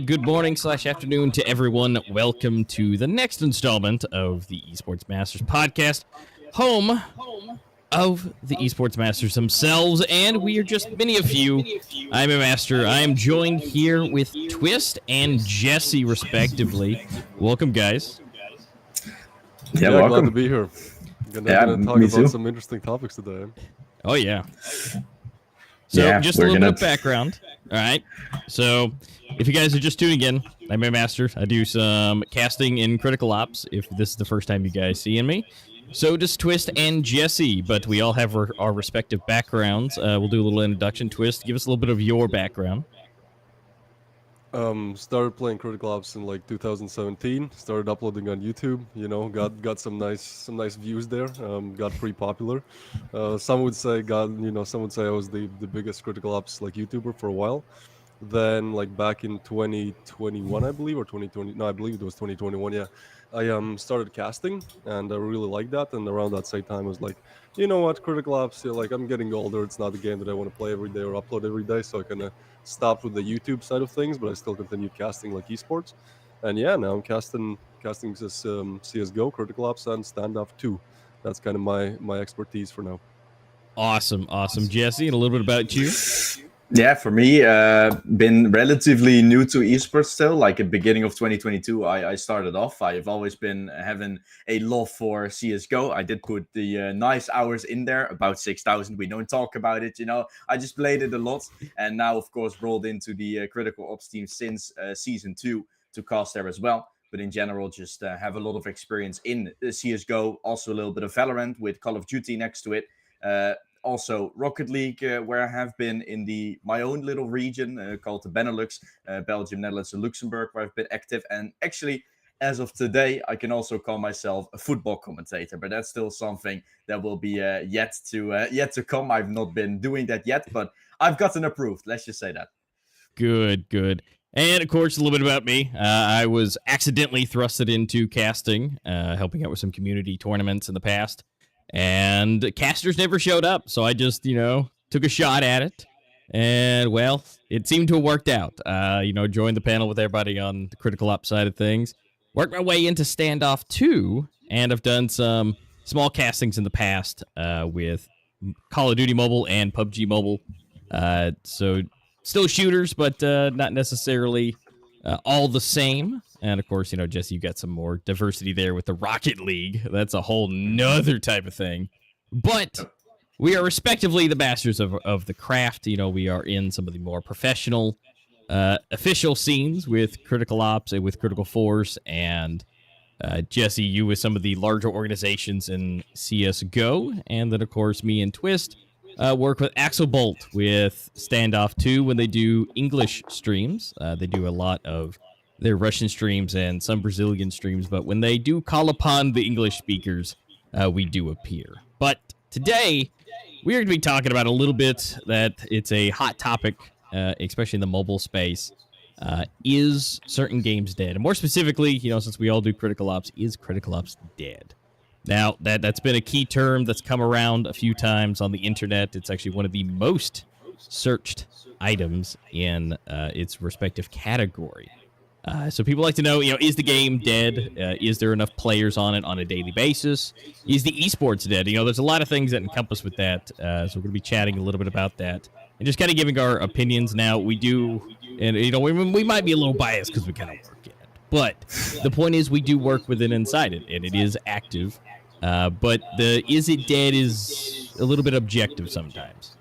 Good morning/afternoon to everyone. Welcome to the next installment of the Esports Masters podcast, home of the Esports Masters themselves, and we are just many of you. I'm a master. I am joined here with Twist and Jesse, respectively. Welcome, guys. Yeah, welcome. Glad to be here. We're gonna talk about some interesting topics today. Oh, yeah. So, just a little bit of background. All right. So, if you guys are just tuning in, I'm a master. I do some casting in Critical Ops, if this is the first time you guys seeing me. So does Twist and Jesse, but we all have our respective backgrounds. We'll do a little introduction. Twist, give us a little bit of your background. Started playing Critical Ops in like 2017. Started uploading on YouTube. You know, got some nice views there. Got pretty popular. Some would say I was the biggest Critical Ops like YouTuber for a while. Then like back in 2021, I believe, or 2020. No, I believe it was 2021. Yeah, I started casting, and I really liked that. And around that same time, I was like, you know what, Critical Ops, like I'm getting older. It's not a game that I want to play every day or upload every day. So I kind of stopped with the YouTube side of things, but I still continued casting like esports. And yeah, now I'm casting just CS:GO, Critical Ops, and Standoff 2. That's kind of my expertise for now. Awesome. Jesse, and a little bit about you. Yeah, for me, been relatively new to esports still. Like at the beginning of 2022, I started off. I've always been having a love for CSGO. I did put the nice hours in there, about 6,000. We don't talk about it, you know. I just played it a lot. And now, of course, rolled into the Critical Ops team since Season 2 to cast there as well. But in general, just have a lot of experience in CSGO. Also a little bit of Valorant with Call of Duty next to it. Also Rocket League, where I have been in my own little region called the Benelux, Belgium, Netherlands, and Luxembourg, where I've been active. And actually, as of today, I can also call myself a football commentator, but that's still something that will be yet to come. I've not been doing that yet, but I've gotten approved. Let's just say that. Good. And, of course, a little bit about me. I was accidentally thrusted into casting, helping out with some community tournaments in the past. And casters never showed up, so I just, took a shot at it. And, well, it seemed to have worked out. Joined the panel with everybody on the Critical Ops side of things. Worked my way into Standoff 2, and I've done some small castings in the past with Call of Duty Mobile and PUBG Mobile. So still shooters, but not necessarily all the same. And, of course, Jesse, you got some more diversity there with the Rocket League. That's a whole nother type of thing. But we are respectively the masters of the craft. We are in some of the more professional official scenes with Critical Ops and with Critical Force. And, Jesse, you with some of the larger organizations in CSGO. And then, of course, me and Twist work with Axel Bolt with Standoff 2 when they do English streams. They do a lot of their Russian streams and some Brazilian streams, but when they do call upon the English speakers, we do appear. But today, we are going to be talking about a little bit that it's a hot topic, especially in the mobile space. Is certain games dead? And more specifically, since we all do Critical Ops, is Critical Ops dead? Now, that's been a key term that's come around a few times on the internet. It's actually one of the most searched items in its respective category. So people like to know, is the game dead? Is there enough players on it on a daily basis? Is the esports dead? There's a lot of things that encompass with that. So we're going to be chatting a little bit about that and just kind of giving our opinions. Now, we do, and we might be a little biased because we kind of work in it. But the point is, we do work within inside it, and it is active. But the is it dead is a little bit objective sometimes.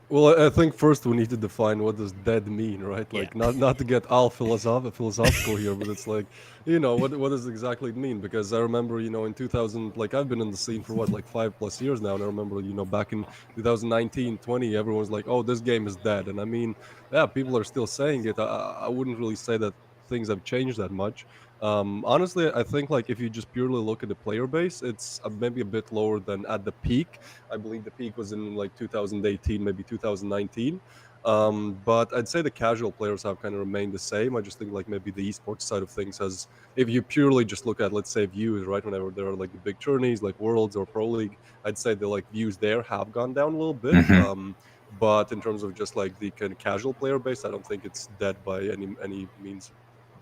Well, I think first we need to define what does dead mean, right? Yeah. Like not to get all philosophical here, but it's like, what does exactly it mean? Because I remember, in 2000, like I've been in the scene for what, like 5+ years now, and I remember, back in 2019, 20, everyone's like, oh, this game is dead, and I mean, yeah, people are still saying it. I wouldn't really say that things have changed that much. Honestly, I think like if you just purely look at the player base, it's maybe a bit lower than at the peak. I believe the peak was in like 2018, maybe 2019. But I'd say the casual players have kind of remained the same. I just think like maybe the esports side of things has, if you purely just look at, let's say, views, right? Whenever there are like the big tourneys like Worlds or Pro League, I'd say the like views there have gone down a little bit. Hmm. But in terms of just like the kind of casual player base, I don't think it's dead by any means.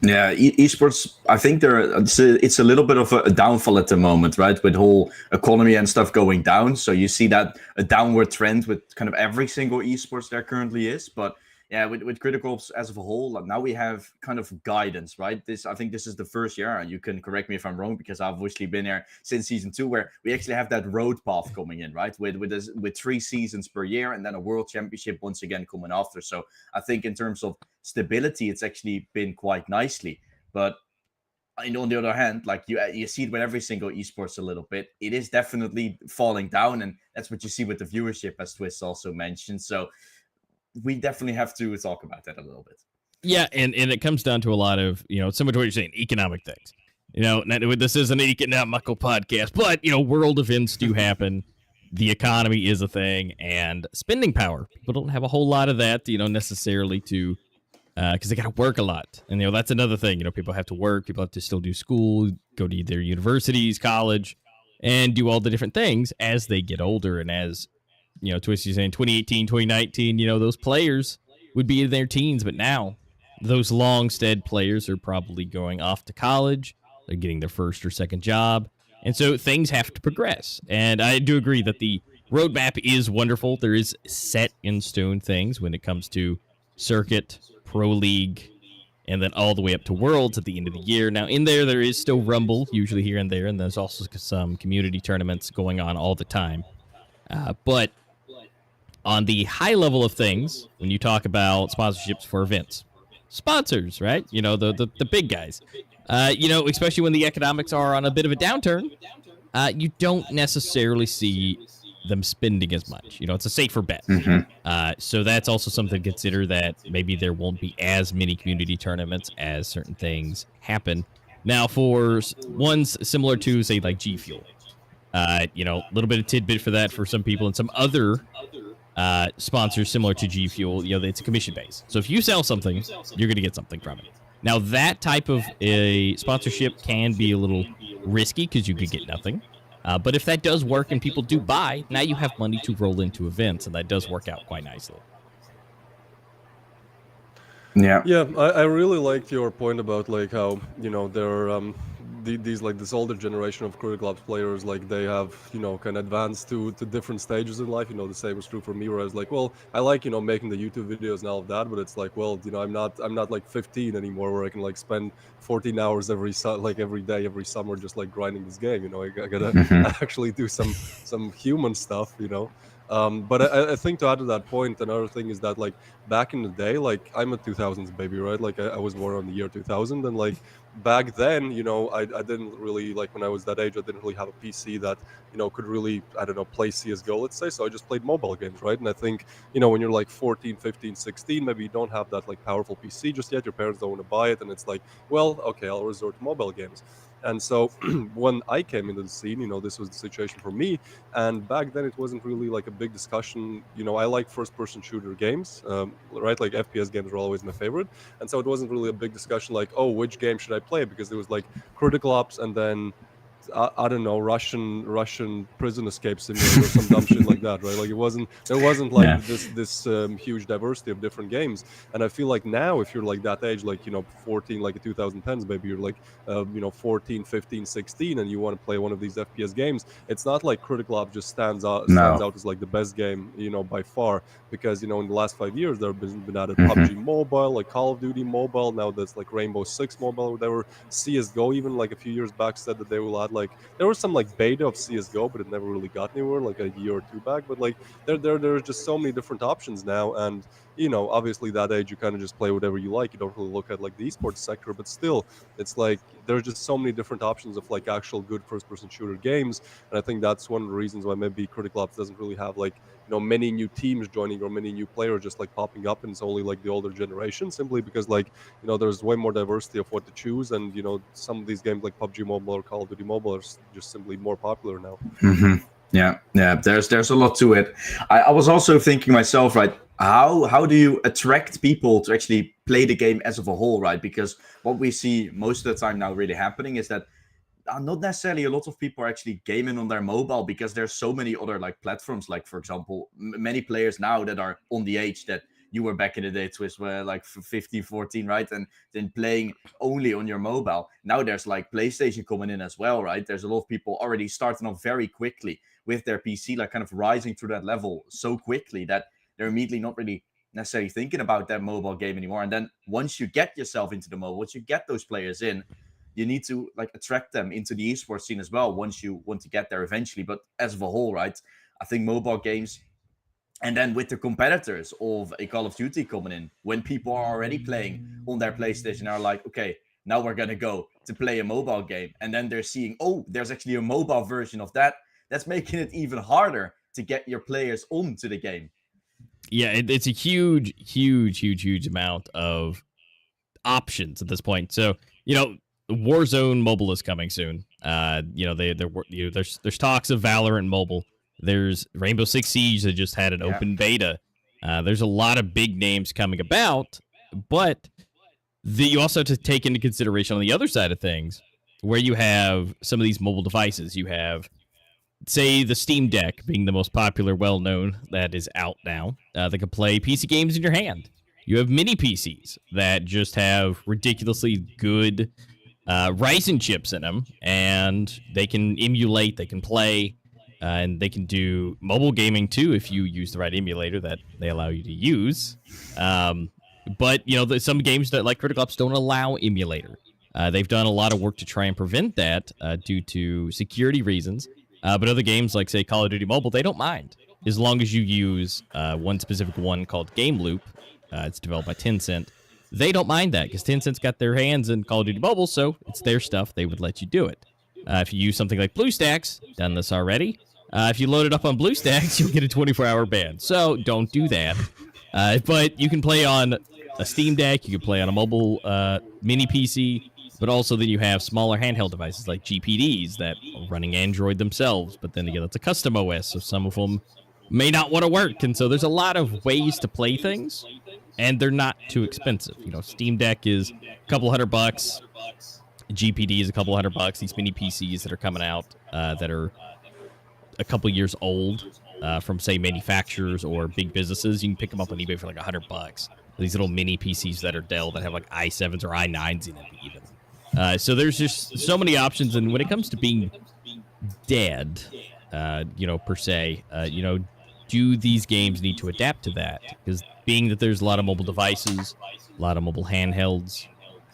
Yeah, esports. I think it's a little bit of a downfall at the moment, right? With whole economy and stuff going down, so you see that a downward trend with kind of every single esports there currently is. But yeah, with Critical Ops as of a whole, like now we have kind of guidance, right? I think this is the first year, and you can correct me if I'm wrong because I've obviously been there since season 2, where we actually have that road path coming in, right? With 3 seasons per year, and then a world championship once again coming after. So I think in terms of stability, it's actually been quite nicely. But on the other hand, like you see it with every single esports a little bit, it is definitely falling down, and that's what you see with the viewership, as Twist also mentioned. So we definitely have to talk about that a little bit. Yeah, and it comes down to a lot of, similar to what you're saying, economic things. This is an economical podcast, but, world events do happen. The economy is a thing, and spending power. People don't have a whole lot of that, necessarily to, because they got to work a lot. And, that's another thing. People have to work. People have to still do school, go to their universities, college, and do all the different things as they get older. And as, Twisty's saying 2018, 2019, those players would be in their teens, but now those long-stead players are probably going off to college. They're getting their first or second job. And so things have to progress. And I do agree that the roadmap is wonderful. There is set in stone things when it comes to circuit, pro league, and then all the way up to worlds at the end of the year. Now, in there is still Rumble, usually here and there, and there's also some community tournaments going on all the time. But on the high level of things, when you talk about sponsorships for events, sponsors, right? The big guys. Especially when the economics are on a bit of a downturn, you don't necessarily see them spending as much. It's a safer bet. So that's also something to consider, that maybe there won't be as many community tournaments as certain things happen. Now, for ones similar to, say, like G Fuel, a little bit of tidbit for that for some people, and some other sponsors similar to G Fuel, it's a commission base. So if you sell something, you're going to get something from it. Now, that type of a sponsorship can be a little risky because you could get nothing. But if that does work and people do buy, now you have money to roll into events, and that does work out quite nicely. Yeah, I really liked your point about like how there are these like this older generation of Critical Ops players, like they have kind of advanced to different stages in life. The same is true for me, where I was like, well, I like making the YouTube videos and all of that, but it's like, well, I'm not like 15 anymore, where I can like spend 14 hours every day, every summer, just like grinding this game. I gotta actually do some human stuff. But I think to add to that point, another thing is that like back in the day, like I'm a 2000s baby, right? Like I was born on the year 2000, and like back then, I didn't really, like when I was that age, I didn't really have a PC that could really, I don't know, play CS:GO, let's say. So I just played mobile games, right? And I think when you're like 14, 15, 16, maybe you don't have that like powerful PC just yet. Your parents don't want to buy it, and it's like, well, okay, I'll resort to mobile games. And so when I came into the scene, this was the situation for me. And back then, it wasn't really like a big discussion. I like first-person shooter games, right? Like FPS games were always my favorite. And so it wasn't really a big discussion like, oh, which game should I play? Because it was like Critical Ops, and then I don't know, Russian prison escape simulator or some dumb shit like that, right? Like there wasn't like this huge diversity of different games. And I feel like now, if you're like that age, like 14, like a 2010s, maybe you're like 14, 15, 16, and you want to play one of these FPS games, it's not like Critical Ops just stands out as like the best game by far, because in the last 5 years there have been added PUBG Mobile, like Call of Duty Mobile, now there's like Rainbow Six Mobile or whatever. CS:GO even like a few years back said that they will add like there was some like beta of CS:GO, but it never really got anywhere, like a year or two back. But like there's just so many different options now, and obviously that age you kind of just play whatever you like. You don't really look at like the esports sector, but still, it's like there's just so many different options of like actual good first-person shooter games, and I think that's one of the reasons why maybe Critical Ops doesn't really have like many new teams joining or many new players just like popping up, and it's only like the older generation, simply because like there's way more diversity of what to choose, and some of these games like PUBG Mobile or Call of Duty Mobile are just simply more popular now. Yeah, there's a lot to it. I was also thinking myself, right? How do you attract people to actually play the game as of a whole, right? Because what we see most of the time now really happening is that not necessarily a lot of people are actually gaming on their mobile, because there's so many other like platforms, like for example many players now that are on the age that you were back in the day, Twist, were like 15, 14, right? And then playing only on your mobile. Now there's like PlayStation coming in as well, right? There's a lot of people already starting off very quickly with their PC, like kind of rising through that level so quickly that they're immediately not really necessarily thinking about that mobile game anymore. And then once you get yourself into the mobile, once you get those players in, you need to like attract them into the esports scene as well once you want to get there eventually. But as of a whole, right, I think mobile games, and then with the competitors of a Call of Duty coming in, when people are already playing on their PlayStation, are like, okay, now we're gonna go to play a mobile game, and then they're seeing, oh, there's actually a mobile version of that. That's making it even harder to get your players onto the game. Yeah, it's a huge amount of options at this point. So, Warzone Mobile is coming soon. There's talks of Valorant Mobile. There's Rainbow Six Siege that just had an open beta. There's a lot of big names coming about, but you also have to take into consideration on the other side of things, where you have some of these mobile devices. You have, say, the Steam Deck being the most popular, well-known, that is out now, that can play PC games in your hand. You have mini PCs that just have ridiculously good Ryzen chips in them, and they can emulate, they can play, and they can do mobile gaming too if you use the right emulator that they allow you to use. But there's some games that, like Critical Ops, don't allow emulator. They've done a lot of work to try and prevent that due to security reasons. But other games, like, say, Call of Duty Mobile, they don't mind, as long as you use one specific one called Game Loop. It's developed by Tencent. They don't mind that, because Tencent's got their hands in Call of Duty Mobile, so it's their stuff. They would let you do it. If you use something like BlueStacks, done this already. If you load it up on BlueStacks, you'll get a 24-hour ban. So don't do that. But you can play on a Steam Deck. You can play on a mobile mini PC. But also then you have smaller handheld devices like GPDs that are running Android themselves. But then again, it's a custom OS, so some of them may not want to work. And so there's a lot of ways to play things, and they're not too expensive. Steam Deck is a couple $100. GPD is a couple $100. These mini PCs that are coming out that are a couple years old from, say, manufacturers or big businesses, you can pick them up on eBay for like $100. These little mini PCs that are Dell that have like i7s or i9s in it even. So there's just so many options, and when it comes to being dead, per se, do these games need to adapt to that? Because being that there's a lot of mobile devices, a lot of mobile handhelds,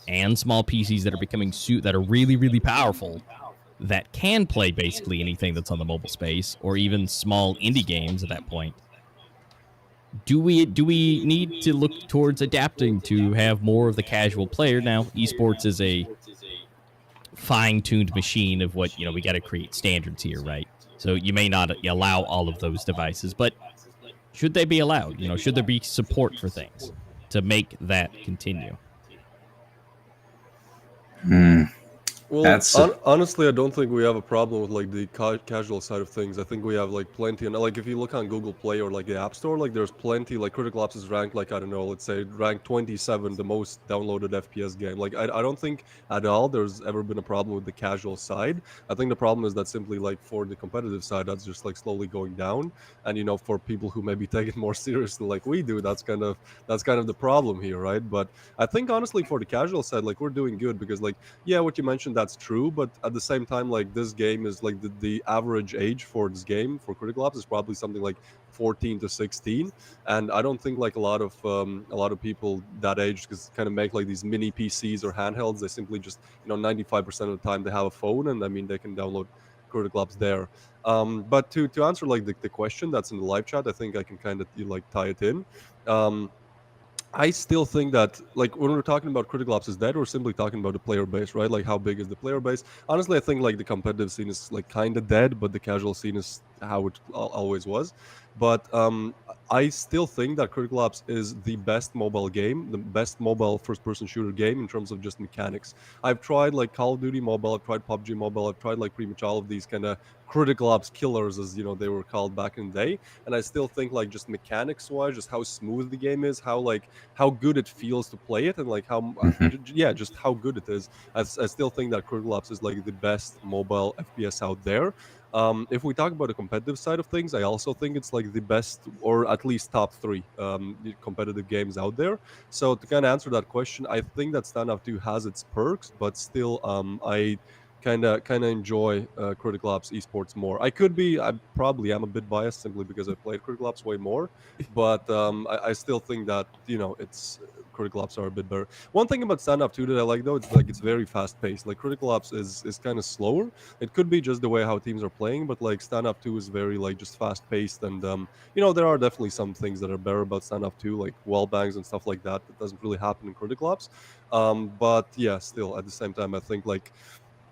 and small PCs that are becoming that are really, really powerful, that can play basically anything that's on the mobile space, or even small indie games at that point. Do we need to look towards adapting to have more of the casual player? Now, esports is a fine-tuned machine of what, we got to create standards here, right? So you may not allow all of those devices, but should they be allowed? Should there be support for things to make that continue? Well, honestly, I don't think we have a problem with like the casual side of things. I think we have like plenty, and like if you look on Google Play or like the App Store, like there's plenty. Like Critical Ops is ranked like, I don't know, let's say ranked 27, the most downloaded FPS game. Like I don't think at all there's ever been a problem with the casual side. I think the problem is that simply like for the competitive side, that's just like slowly going down. And for people who maybe take it more seriously like we do, that's kind of the problem here, right? But I think honestly for the casual side, like we're doing good, because like, yeah, what you mentioned, that's true, but at the same time, like this game is like the average age for this game for Critical Ops is probably something like 14 to 16, and I don't think like a lot of people that age just kind of make like these mini PCs or handhelds. They simply just 95% of the time they have a phone, and I mean they can download Critical Ops there. But to answer like the question that's in the live chat, I think I can kind of like tie it in. Um, I still think that like when we're talking about Critical Ops is dead, we're simply talking about the player base, right? Like how big is the player base? Honestly, I think like the competitive scene is like kind of dead, but the casual scene is how it always was. But I still think that Critical Ops is the best mobile game, the best mobile first-person shooter game in terms of just mechanics. I've tried like Call of Duty Mobile, I've tried PUBG Mobile, I've tried like pretty much all of these kind of Critical Ops killers, as they were called back in the day, and I still think like just mechanics-wise, just how smooth the game is, how good it feels to play it, and like how yeah, just how good it is. I still think that Critical Ops is like the best mobile FPS out there. If we talk about the competitive side of things, I also think it's like the best, or at least top three competitive games out there. So to kind of answer that question, I think that Standout 2 has its perks, but still, I kind of enjoy Critical Ops esports more. I probably am a bit biased simply because I played Critical Ops way more, but I still think that it's Critical Ops are a bit better. One thing about Stand Up 2 that I like though, it's like it's very fast paced. Like Critical Ops is kind of slower. It could be just the way how teams are playing, but like Stand Up 2 is very like just fast paced, and there are definitely some things that are better about Stand Up 2, like wall bangs and stuff like that. That doesn't really happen in Critical Ops. But yeah, still at the same time, I think like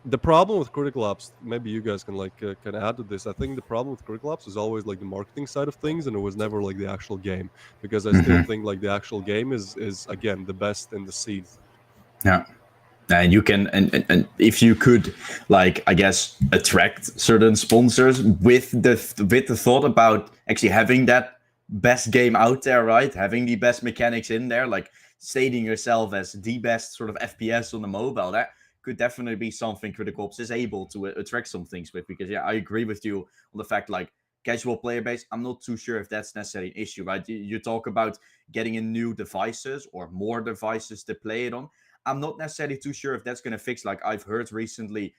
the problem with Critical Ops, maybe you guys can like can add to this. I think the problem with Critical Ops is always like the marketing side of things, and it was never like the actual game, because I still think like the actual game is again the best in the scene. Yeah. And you can, and if you could, like, I guess, attract certain sponsors with the thought about actually having that best game out there, right? Having the best mechanics in there, like stating yourself as the best sort of FPS on the mobile, that could definitely be something Critical Ops is able to attract some things with. Because yeah, I agree with you on the fact like casual player base, I'm not too sure if that's necessarily an issue, right? You talk about getting in new devices or more devices to play it on. I'm not necessarily too sure if that's going to fix. Like I've heard recently,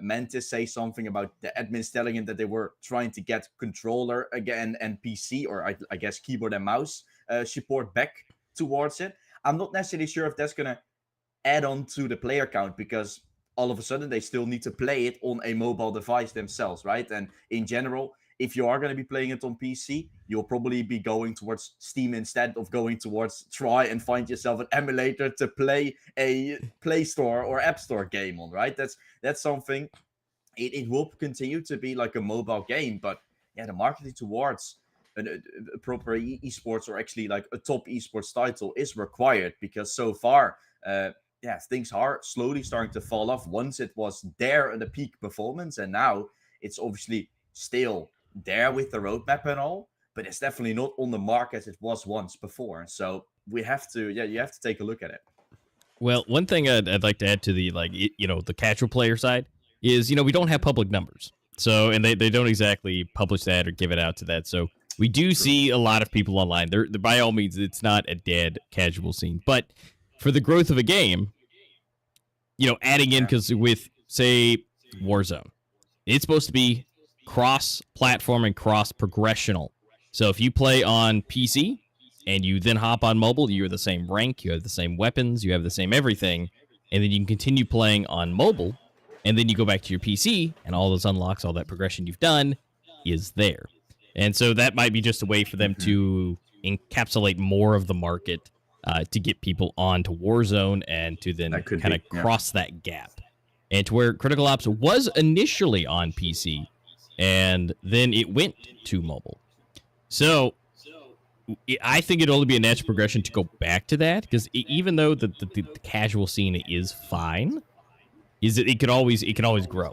Mantis say something about the admins telling him that they were trying to get controller again and PC, or I guess keyboard and mouse support back towards it. I'm not necessarily sure if that's going to add on to the player count, because all of a sudden they still need to play it on a mobile device themselves, right? And in general, if you are going to be playing it on PC, you'll probably be going towards Steam instead of going towards try and find yourself an emulator to play a Play Store or App Store game on, right? That's something. It will continue to be like a mobile game, but yeah, the marketing towards a proper esports, or actually like a top esports title, is required, because so far, yeah, things are slowly starting to fall off. Once it was there at the peak performance, and now it's obviously still there with the roadmap and all, but it's definitely not on the mark as it was once before. So we have to, yeah, you have to take a look at it. Well, one thing I'd like to add to the the casual player side is we don't have public numbers, so and they don't exactly publish that or give it out to that. So we do see a lot of people online. They're by all means, it's not a dead casual scene, but for the growth of a game, adding in, because with say Warzone, it's supposed to be cross-platform and cross-progressional. So if you play on PC and you then hop on mobile, you're the same rank, you have the same weapons, you have the same everything, and then you can continue playing on mobile, and then you go back to your PC, and all those unlocks, all that progression you've done is there. And so that might be just a way for them to encapsulate more of the market to get people onto Warzone and to then kind of cross that gap. And to where Critical Ops was initially on PC, and then it went to mobile. So I think it'd only be a natural progression to go back to that, because even though the casual scene is fine, is it can always grow,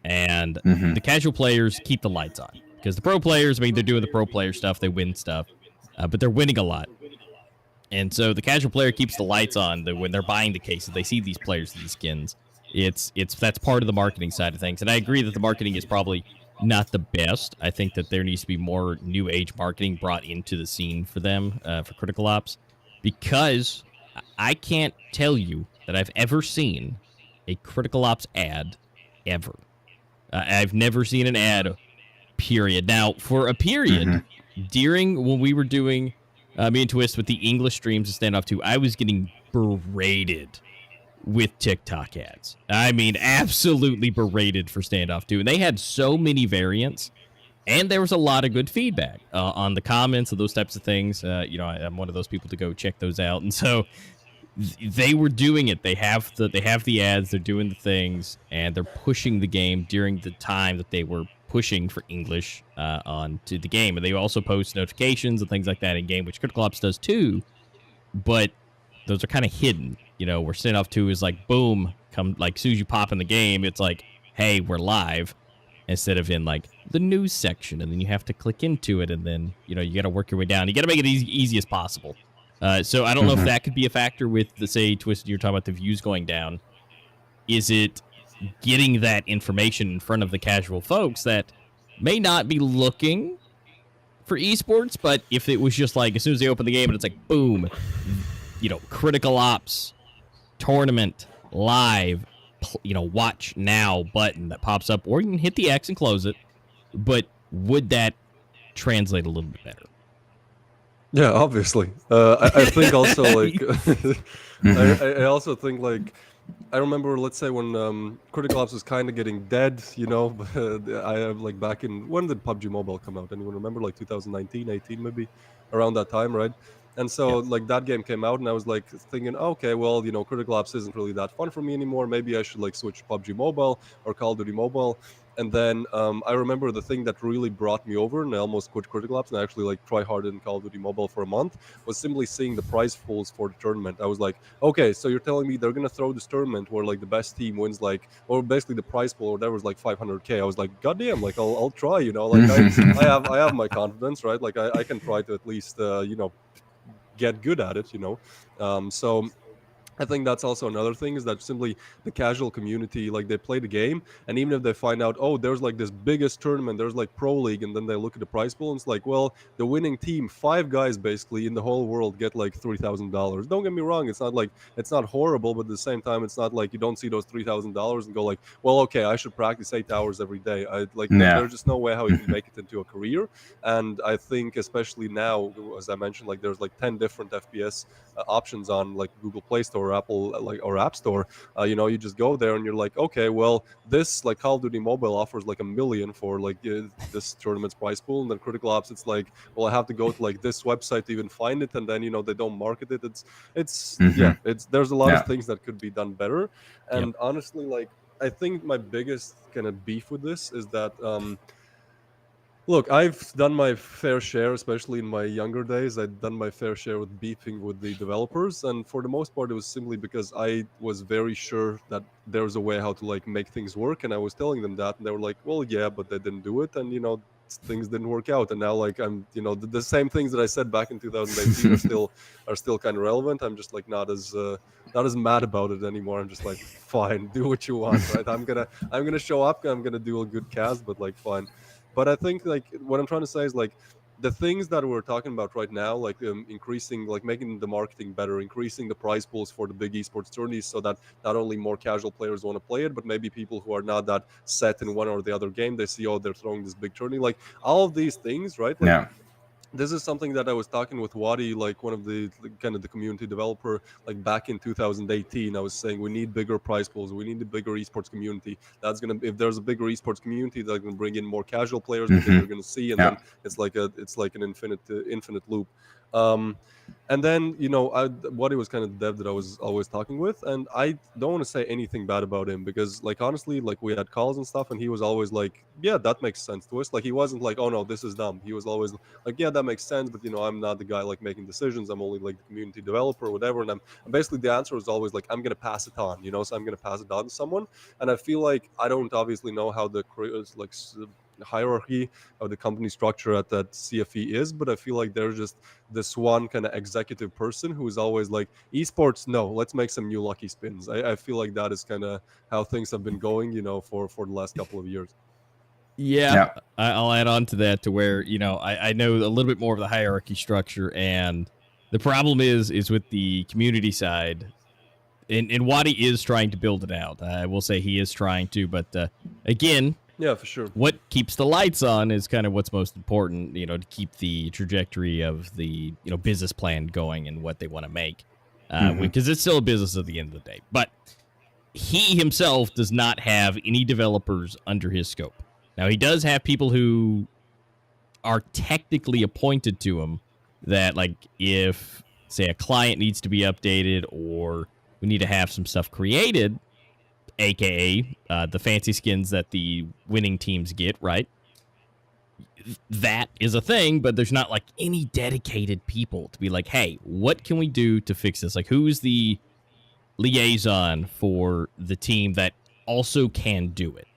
and the casual players keep the lights on, because the pro players, I mean, they're doing the pro player stuff, they win stuff, but they're winning a lot. And so the casual player keeps the lights on when they're buying the cases. They see these players, these skins. That's part of the marketing side of things. And I agree that the marketing is probably not the best. I think that there needs to be more new age marketing brought into the scene for them, for Critical Ops, because I can't tell you that I've ever seen a Critical Ops ad ever. I've never seen an ad, period. Now, for a period, during when we were doing me and Twist with the English streams of Standoff 2, I was getting berated with TikTok ads. I mean, absolutely berated for Standoff 2. And they had so many variants, and there was a lot of good feedback on the comments of those types of things. I'm one of those people to go check those out. And so they were doing it. They have the ads, they're doing the things, and they're pushing the game during the time that they were pushing for English onto the game. And they also post notifications and things like that in game, which Critical Ops does too. But those are kind of hidden, where Standoff 2 is like, boom, come, like, as soon as you pop in the game, it's like, hey, we're live, instead of in like the news section, and then you have to click into it, and then you got to work your way down. You got to make it easy as possible. So I don't know if that could be a factor with the, say, Twisted, you're talking about the views going down. Is it getting that information in front of the casual folks that may not be looking for esports, but if it was just like, as soon as they open the game and it's like, boom, Critical Ops tournament live, watch now button that pops up, or you can hit the X and close it, but would that translate a little bit better? Yeah, obviously. I think also like I also think like I remember, let's say when Critical Ops was kind of getting dead, I have like back in, when did PUBG Mobile come out? Anyone remember? Like 2019, 18 maybe, around that time, right? And so like that game came out, and I was like thinking, okay, well, Critical Ops isn't really that fun for me anymore. Maybe I should like switch to PUBG Mobile or Call of Duty Mobile. And then I remember the thing that really brought me over, and I almost quit Critical Ops and I actually like try hard in Call of Duty Mobile for a month, was simply seeing the prize pools for the tournament. I was like, okay, so you're telling me they're gonna throw this tournament where like the best team wins, like, or basically the prize pool or whatever is like 500K. I was like, goddamn, like I'll try, like I have my confidence, right? Like I can try to at least get good at it, so I think that's also another thing, is that simply the casual community, like they play the game, and even if they find out, oh, there's like this biggest tournament, there's like Pro League, and then they look at the prize pool and it's like, well, the winning team, 5 guys basically in the whole world get like $3,000. Don't get me wrong, it's not horrible, but at the same time, it's not like you don't see those $3,000 and go like, well, okay, I should practice 8 hours every day. There's just no way how you can make it into a career. And I think especially now, as I mentioned, like there's like 10 different FPS options on like Google Play Store or Apple or App Store. You just go there and you're like, okay, well, this like Call of Duty Mobile offers like $1 million for like this tournament's prize pool, and then Critical Ops, it's like, well, I have to go to like this website to even find it, and then they don't market it. It's there's a lot of things that could be done better. And honestly, like I think my biggest kind of beef with this is that look, I've done my fair share, especially in my younger days. I've done my fair share with beefing with the developers, and for the most part, it was simply because I was very sure that there was a way how to like make things work, and I was telling them that, and they were like, "Well, yeah, but they didn't do it," and things didn't work out. And now, like I'm, the same things that I said back in 2018 are still kind of relevant. I'm just like not as mad about it anymore. I'm just like, fine, do what you want, right? I'm gonna show up. I'm gonna do a good cast, but like, fine. But I think like what I'm trying to say is like the things that we're talking about right now, like increasing, like making the marketing better, increasing the prize pools for the big esports tourneys, so that not only more casual players want to play it, but maybe people who are not that set in one or the other game, they see, oh, they're throwing this big tourney, like all of these things, right? Like, this is something that I was talking with Wadi, like one of the kind of the community developer, like back in 2018. I was saying we need bigger prize pools, we need a bigger esports community. That's gonna, if there's a bigger esports community, that's gonna bring in more casual players because they're gonna see, and then it's like an infinite loop. And then Wadi was kind of the dev that I was always talking with, and I don't want to say anything bad about him, because like honestly, like we had calls and stuff, and he was always like, yeah, that makes sense to us. Like he wasn't like, oh no, this is dumb. He was always like, yeah, that makes sense, but I'm not the guy like making decisions. I'm only like the community developer or whatever. And basically the answer was always like, I'm gonna pass it on, so I'm gonna pass it on to someone. And I feel like I don't obviously know how the like hierarchy of the company structure at that CFE is, but I feel like there's just this one kind of executive person who is always like, esports, no, let's make some new lucky spins. I feel like that is kind of how things have been going, for the last couple of years. Yeah, I'll add on to that, to where I know a little bit more of the hierarchy structure, and the problem is with the community side. and Wadi is trying to build it out. I will say he is trying to, but again, Yeah, for sure. what keeps the lights on is kind of what's most important, to keep the trajectory of the, business plan going and what they want to make. Because it's still a business at the end of the day. But he himself does not have any developers under his scope. Now, he does have people who are technically appointed to him that, like, if, say, a client needs to be updated or we need to have some stuff created, aka the fancy skins that the winning teams get, right? That is a thing, but there's not like any dedicated people to be like, hey, what can we do to fix this? Like, who's the liaison for the team that also can do it?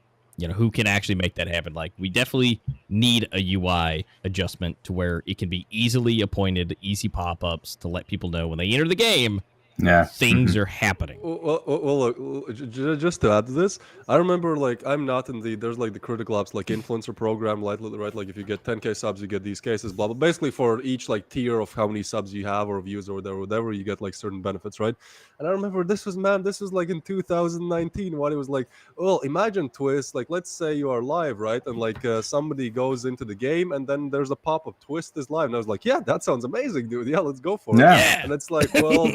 Who can actually make that happen? Like, we definitely need a UI adjustment to where it can be easily appointed, easy pop-ups to let people know when they enter the game, things are happening. Well, look, just to add to this, I remember, like, I'm not in there's like the critical apps, like influencer program, right? Like, if you get 10k subs, you get these cases, blah blah. Basically, for each like tier of how many subs you have or views or whatever, you get like certain benefits, right? And I remember this was like in 2019, when it was like, well, imagine Twist, like, let's say you are live, right? And like somebody goes into the game, and then there's a pop-up, Twist is live, and I was like, yeah, that sounds amazing, dude. Yeah, let's go for it. And it's like, well,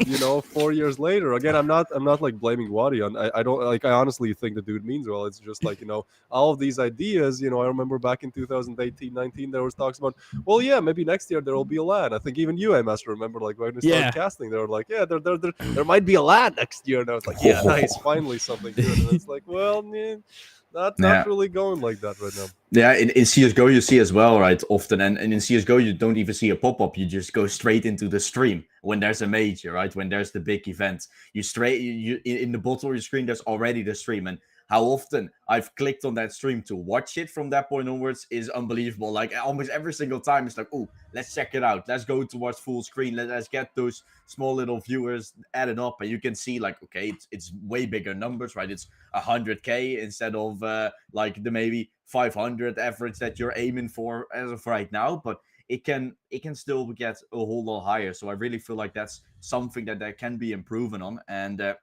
4 years later, again, I'm not like blaming Wadi on. I don't like. I honestly think the dude means well. It's just like, all of these ideas. I remember back in 2018, 19, there was talks about, well, yeah, maybe next year there will be a LAN. I think even you, I must remember, like when we started casting, they were like, yeah, there might be a LAN next year, and I was like, yeah, nice, finally something good. And it's like, well, not really going like that right now. Yeah, in CSGO you see as well, right? Often, and in CSGO you don't even see a pop-up. You just go straight into the stream when there's a major, right? When there's the big event. You in the bottom of your screen, there's already the stream. And how often I've clicked on that stream to watch it from that point onwards is unbelievable. Like almost every single time it's like, oh, let's check it out. Let's go to watch full screen. Let's get those small little viewers added up. And you can see like, okay, it's way bigger numbers, right? It's 100k instead of like the maybe 500 average that you're aiming for as of right now. But it can still get a whole lot higher. So I really feel like that's something that can be improving on. And I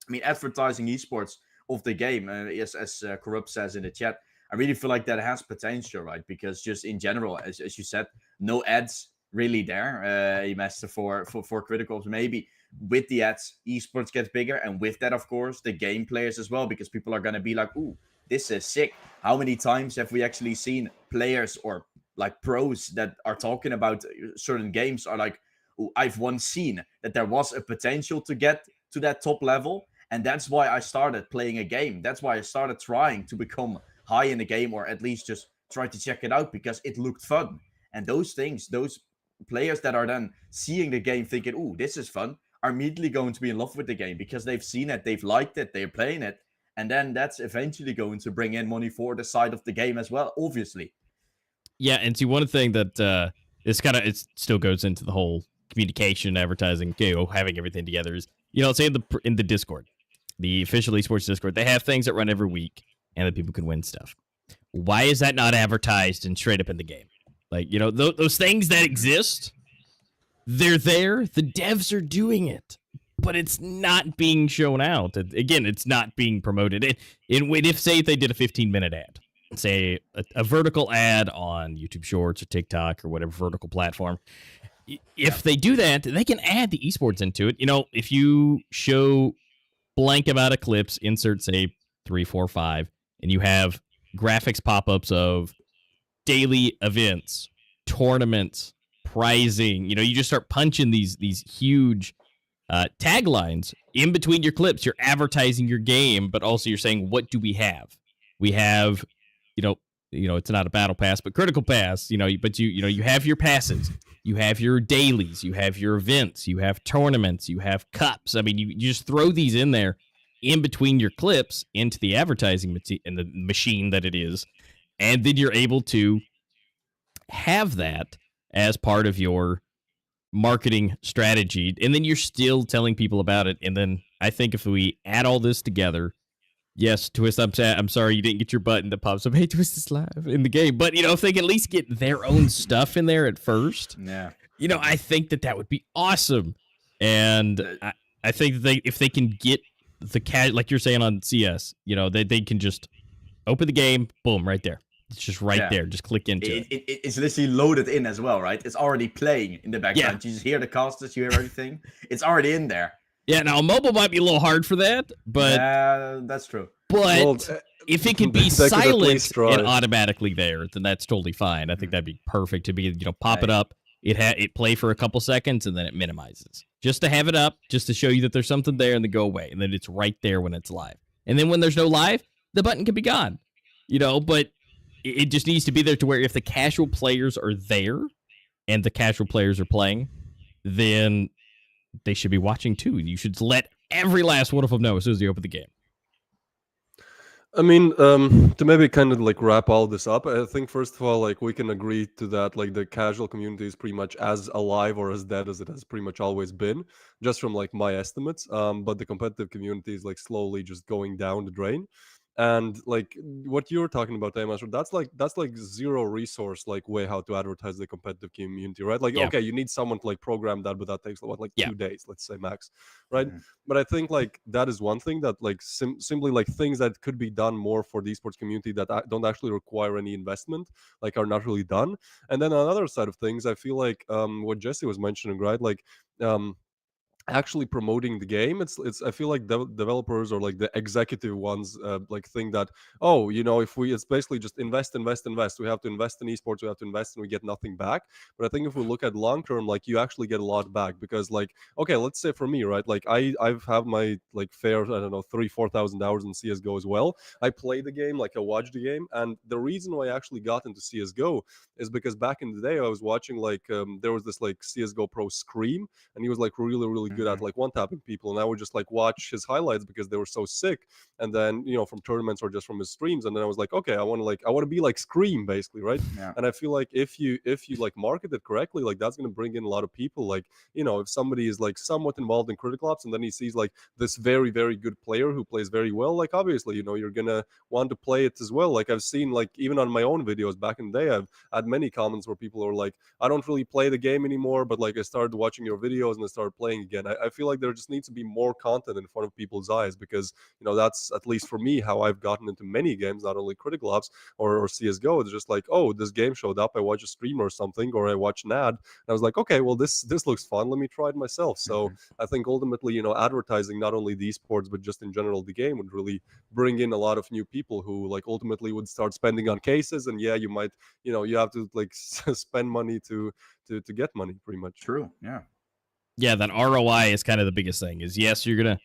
mean, advertising esports of the game, as Corrupt says in the chat, I really feel like that has potential, right? Because just in general, as you said, no ads really there. Master for critical ops. Maybe with the ads, esports gets bigger, and with that, of course, the game players as well, because people are gonna be like, "Ooh, this is sick." How many times have we actually seen players or like pros that are talking about certain games are like, "Ooh, I've once seen that there was a potential to get to that top level." And that's why I started playing a game. That's why I started trying to become high in the game, or at least just try to check it out because it looked fun. And those things, those players that are then seeing the game thinking, "Ooh, this is fun," are immediately going to be in love with the game because they've seen it, they've liked it, they're playing it. And then that's eventually going to bring in money for the side of the game as well, obviously. Yeah, and see, one thing that it still goes into the whole communication, advertising, having everything together is, say in the Discord, the official esports Discord, they have things that run every week and that people can win stuff. Why is that not advertised and straight up in the game? Like, those things that exist, they're there. The devs are doing it, but it's not being shown out. Again, it's not being promoted. If they did a 15-minute ad, say a vertical ad on YouTube Shorts or TikTok or whatever vertical platform, if they do that, they can add the esports into it. If you show blank amount of clips, insert say 3, 4, 5, and you have graphics pop-ups of daily events, tournaments, prizing. You just start punching these huge taglines in between your clips. You're advertising your game, but also you're saying, what do we have? We have, it's not a battle pass, but critical pass. But you have your passes. You have your dailies, you have your events, you have tournaments, you have cups. I mean, you just throw these in there in between your clips into the advertising and the machine that it is. And then you're able to have that as part of your marketing strategy. And then you're still telling people about it. And then I think if we add all this together, yes, Twist, I'm sorry you didn't get your button that pops up, "Hey, Twist is live" in the game. But, if they can at least get their own stuff in there at first, I think that would be awesome. And I think if they can get the like you're saying on CS, they can just open the game, boom, right there. It's just right there. Just click into it. It's literally loaded in as well, right? It's already playing in the background. You just hear the casters, you hear everything. It's already in there. Yeah, now mobile might be a little hard for that, but that's true. But if it could be silent and automatically there, then that's totally fine. I think that'd be perfect to be, pop it up. It play for a couple seconds and then it minimizes. Just to have it up, just to show you that there's something there and then go away. And then it's right there when it's live. And then when there's no live, the button can be gone. But it just needs to be there to where if the casual players are there and the casual players are playing, then they should be watching too. You should let every last one of them know as soon as you open the game. I mean, to maybe kind of like wrap all this up, I think first of all, like we can agree to that, like the casual community is pretty much as alive or as dead as it has pretty much always been, just from like my estimates. But the competitive community is like slowly just going down the drain. And like what you're talking about, Master, that's like zero resource like way how to advertise the competitive community, right? Like okay, you need someone to like program that, but that takes like 2 days, let's say max, right? But I think like that is one thing that like simply like things that could be done more for the esports community that don't actually require any investment, like are not really done. And then on the other side of things, I feel like what Jesse was mentioning, right? Like actually promoting the game, it's I feel like developers or like the executive ones like think that, oh, if it's basically just invest, we have to invest in esports, we have to invest and we get nothing back. But I think if we look at long term, like you actually get a lot back, because like okay, let's say for me, right, like I've had my like fair, I don't know, 3,000-4,000 hours in CSGO as well. I play the game, like I watch the game, and the reason why I actually got into CSGO is because back in the day I was watching like there was this like CSGO pro Scream, and he was like really good at like one tapping people, and I would just like watch his highlights because they were so sick. And then from tournaments or just from his streams, and then I was like, okay, I want to be like Scream basically, right? And I feel like if you like market it correctly, like that's going to bring in a lot of people. Like if somebody is like somewhat involved in critical ops and then he sees like this very good player who plays very well, like obviously you're gonna want to play it as well. Like I've seen, like even on my own videos back in the day, I've had many comments where people are like, I don't really play the game anymore, but like I started watching your videos and I started playing again. I feel like there just needs to be more content in front of people's eyes, because that's, at least for me, how I've gotten into many games, not only critical ops or CSGO. It's just like, oh, this game showed up, I watch a streamer or something, or I watch an ad, and I was like, okay, well this looks fun, let me try it myself. So I think ultimately advertising not only the esports but just in general the game would really bring in a lot of new people who like ultimately would start spending on cases. And yeah, you might you have to like spend money to get money, pretty much. True. Yeah, that ROI is kind of the biggest thing. Is yes, you're gonna,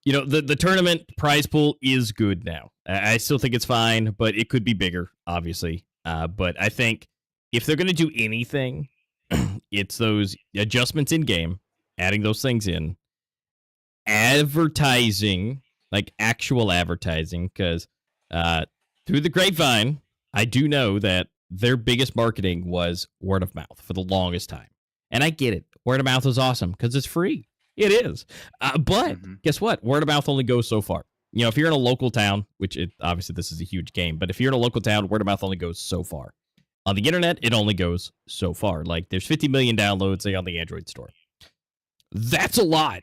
the tournament prize pool is good now. I still think it's fine, but it could be bigger, obviously. But I think if they're gonna do anything, it's those adjustments in game, adding those things in, advertising, like actual advertising, because through the grapevine, I do know that their biggest marketing was word of mouth for the longest time. And I get it. Word of mouth is awesome because it's free. It is. But guess what? Word of mouth only goes so far. If you're in a local town, which obviously this is a huge game, but if you're in a local town, word of mouth only goes so far. On the internet, it only goes so far. Like there's 50 million downloads, say, on the Android store. That's a lot.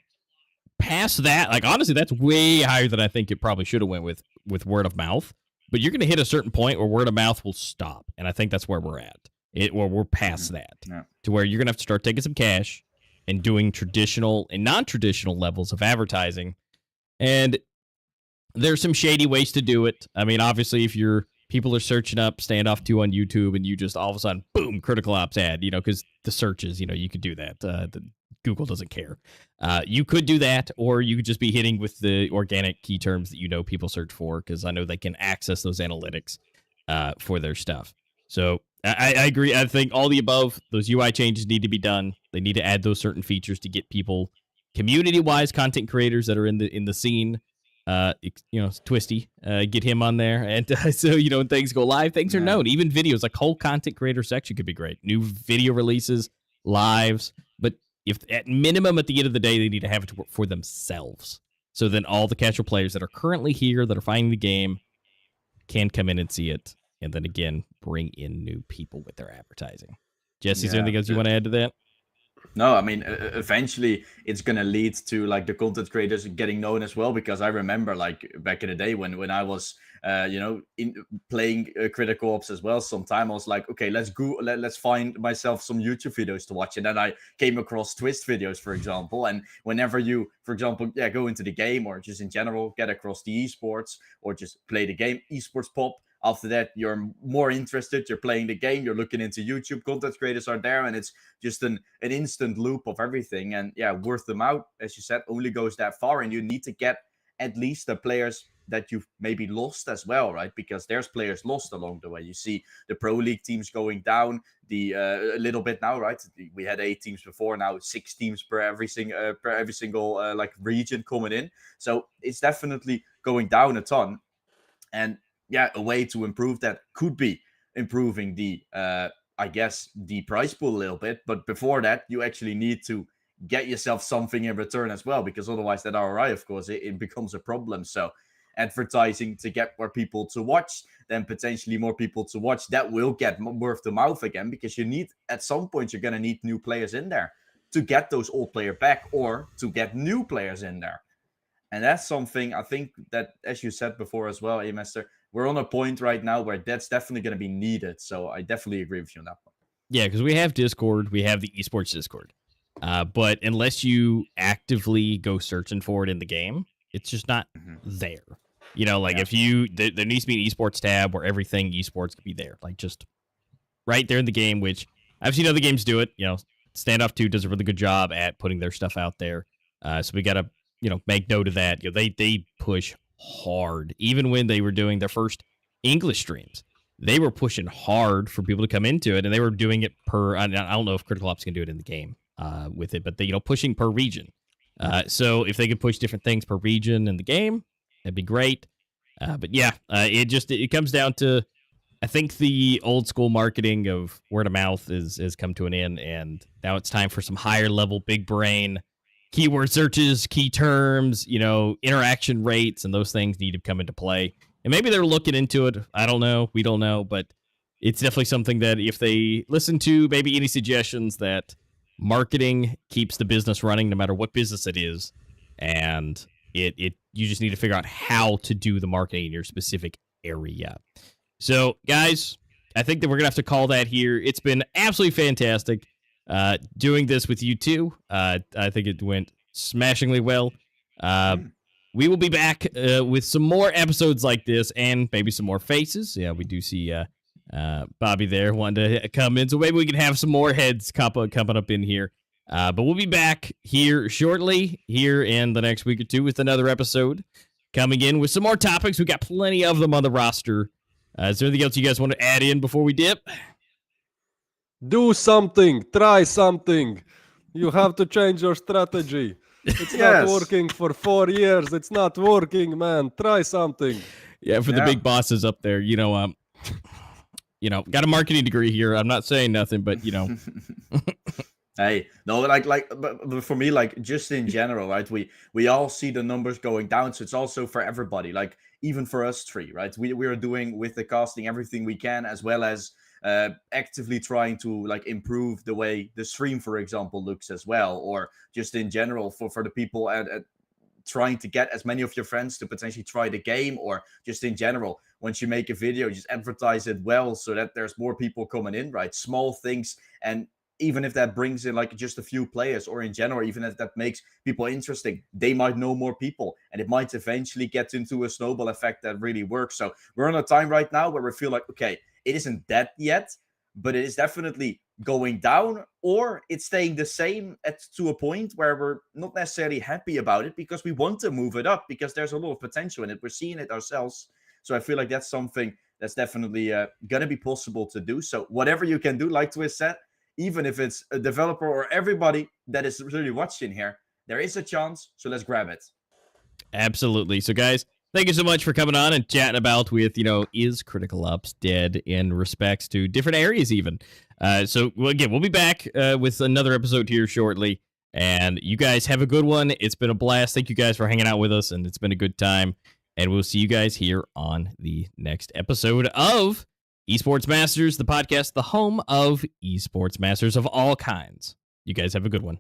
Past that, like honestly, that's way higher than I think it probably should have went with word of mouth. But you're going to hit a certain point where word of mouth will stop. And I think that's where we're at. We're past that. To where you're going to have to start taking some cash and doing traditional and non-traditional levels of advertising. And there's some shady ways to do it. I mean, obviously, if people are searching up Standoff 2 on YouTube and you just all of a sudden, boom, critical ops ad, because the searches, you could do that. Google doesn't care. You could do that, or you could just be hitting with the organic key terms that people search for, because I know they can access those analytics for their stuff. So I agree. I think all the above, those UI changes need to be done. They need to add those certain features to get people, community-wise, content creators that are in the scene. Twisty, get him on there, and so when things go live, things are known. Even videos, like whole content creator section could be great. New video releases, lives, but if at minimum at the end of the day they need to have it to work for themselves, so then all the casual players that are currently here that are finding the game can come in and see it, and then again bring in new people with their advertising. Jesse, is there anything else you want to add to that? No, I mean, eventually it's gonna lead to like the content creators getting known as well. Because I remember like back in the day when I was, in playing Critical Ops as well. Sometime I was like, okay, let's find myself some YouTube videos to watch, and then I came across Twist videos, for example. And whenever you, for example, go into the game or just in general get across the esports or just play the game, esports pop. After that, you're more interested. You're playing the game. You're looking into YouTube. Content creators are there, and it's just an instant loop of everything. And yeah, worth them out, as you said, only goes that far. And you need to get at least the players that you've maybe lost as well, right? Because there's players lost along the way. You see the pro league teams going down the a little bit now, right? We had 8 teams before, now 6 teams per every single like region coming in. So it's definitely going down a ton. And yeah, a way to improve that could be improving the I guess the price pool a little bit. But before that, you actually need to get yourself something in return as well, because otherwise that ROI, of course, it becomes a problem. So advertising to get more people to watch, then potentially more people to watch, that will get word of mouth again, because you need, at some point, you're going to need new players in there to get those old player back or to get new players in there. And that's something I think that, as you said before as well, Master, we're on a point right now where that's definitely going to be needed. So I definitely agree with you on that one. Yeah, because we have Discord, we have the esports Discord, but unless you actively go searching for it in the game, it's just not there. You know, like if you there needs to be an esports tab where everything esports could be there, like just right there in the game. Which I've seen other games do it. You know, Standoff 2 does a really good job at putting their stuff out there. So we gotta make note of that. You know, they push hard, even when they were doing their first English streams. They were pushing hard for people to come into it, and they were doing it per. I don't know if Critical Ops can do it in the game with it, but they pushing per region. So if they could push different things per region in the game, that'd be great. But yeah, it comes down to, I think the old school marketing of word of mouth has come to an end, and now it's time for some higher level, big brain keyword searches, key terms, interaction rates, and those things need to come into play. And maybe they're looking into it. I don't know. We don't know, but it's definitely something that if they listen to maybe any suggestions, that marketing keeps the business running no matter what business it is. And you just need to figure out how to do the marketing in your specific area. So, guys, I think that we're going to have to call that here. It's been absolutely fantastic doing this with you two. I think it went smashingly well. We will be back with some more episodes like this and maybe some more faces. Yeah, we do see Bobby there wanting to come in, so maybe we can have some more heads coming up in here. But we'll be back here shortly, here in the next week or two, with another episode coming in with some more topics. We got plenty of them on the roster. Is there anything else you guys want to add in before we dip? Do something. Try something. You have to change your strategy. It's not working for 4 years. It's not working, man. Try something. Yeah, for the big bosses up there, got a marketing degree here. I'm not saying nothing, but Hey, no, but for me, like, just in general, right? We all see the numbers going down, so it's also for everybody. Like, even for us three, right? We are doing with the casting everything we can, as well as actively trying to like improve the way the stream, for example, looks as well, or just in general for the people at trying to get as many of your friends to potentially try the game, or just in general, once you make a video, just advertise it well so that there's more people coming in, right? Small things. And even if that brings in like just a few players, or in general, even if that makes people interesting, they might know more people, and it might eventually get into a snowball effect that really works. So we're on a time right now where we feel like, okay, it isn't dead yet, but it is definitely going down, or it's staying the same to a point where we're not necessarily happy about it, because we want to move it up, because there's a lot of potential in it. We're seeing it ourselves. So I feel like that's something that's definitely going to be possible to do. So whatever you can do, like Twist said, even if it's a developer or everybody that is really watching here, there is a chance. So let's grab it. Absolutely. So guys, thank you so much for coming on and chatting about with, is Critical Ops dead in respects to different areas even. So again, we'll be back with another episode here shortly. And you guys have a good one. It's been a blast. Thank you guys for hanging out with us, and it's been a good time. And we'll see you guys here on the next episode of Esports Masters, the podcast, the home of esports masters of all kinds. You guys have a good one.